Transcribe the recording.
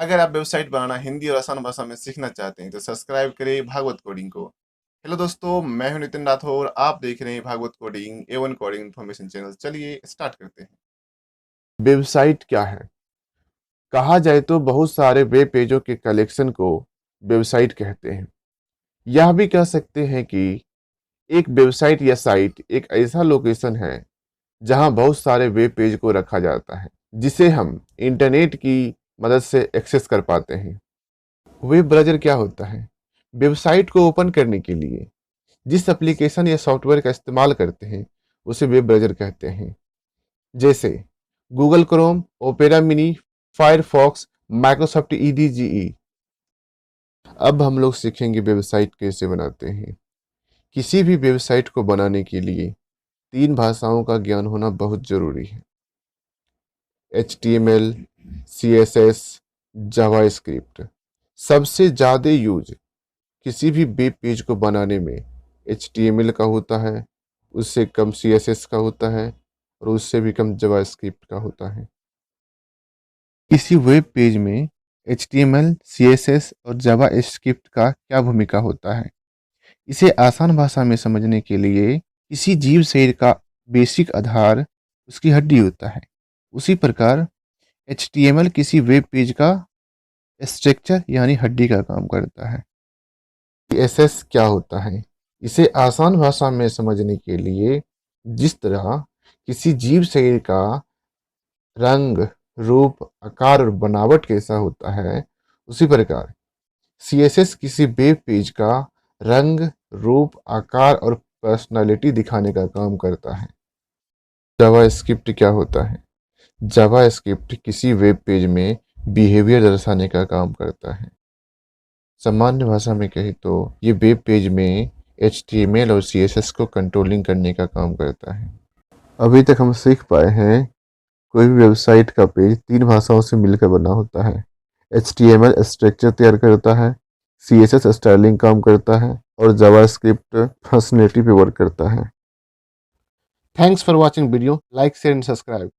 अगर आप वेबसाइट बनाना हिंदी और आसान भाषा में सीखना चाहते हैं तो सब्सक्राइब करें भागवत कोडिंग को। हेलो दोस्तों, मैं हूं नितिन राठौर, आप देख रहे हैं भागवत कोडिंग एवन कोडिंग इन्फॉर्मेशन चैनल। चलिए स्टार्ट करते हैं। वेबसाइट क्या है? कहा जाए तो बहुत सारे वेब पेजों के कलेक्शन को वेबसाइट कहते हैं। यह भी कह सकते हैं कि एक वेबसाइट या साइट एक ऐसा लोकेशन है जहां बहुत सारे वेब पेज को रखा जाता है, जिसे हम इंटरनेट की मदद से एक्सेस कर पाते हैं। वेब ब्राउज़र क्या होता है? वेबसाइट को ओपन करने के लिए जिस एप्लीकेशन या सॉफ्टवेयर का इस्तेमाल करते हैं उसे वेब ब्राउज़र कहते हैं। जैसे Google Chrome, Opera Mini, Firefox, Microsoft E D G E. अब हम लोग सीखेंगे वेबसाइट कैसे बनाते हैं। किसी भी वेबसाइट को बनाने के लिए 3 भाषाओं का ज्ञान होना बहुत जरूरी है। HTML, CSS, JavaScript. सबसे ज़्यादा यूज किसी भी वेब पेज को बनाने में HTML का होता है, उससे कम CSS का होता है और उससे भी कम जावास्क्रिप्ट का होता है। किसी वेब पेज में HTML, CSS और जावास्क्रिप्ट का क्या भूमिका होता है? इसे आसान भाषा में समझने के लिए किसी जीव शरीर का बेसिक आधार उसकी हड्डी होता है। उसी प्रकार HTML किसी वेब पेज का स्ट्रक्चर यानी हड्डी का काम करता है। CSS क्या होता है? इसे आसान भाषा में समझने के लिए जिस तरह किसी जीव शरीर का रंग, रूप, आकार और बनावट कैसा होता है, उसी प्रकार CSS किसी वेब पेज का रंग, रूप, आकार और पर्सनालिटी दिखाने का काम करता है। जावास्क्रिप्ट क्या होता है? जावास्क्रिप्ट किसी वेब पेज में बिहेवियर दर्शाने का काम करता है। सामान्य भाषा में कहें तो ये वेब पेज में HTML और CSS को कंट्रोलिंग करने का काम करता है। अभी तक हम सीख पाए हैं कोई भी वेबसाइट का पेज 3 भाषाओं से मिलकर बना होता है। HTML स्ट्रक्चर तैयार करता है, CSS स्टाइलिंग काम करता है और जावास्क्रिप्ट फंक्शनैलिटी पे वर्क करता है। Thanks for watching video, like share and subscribe.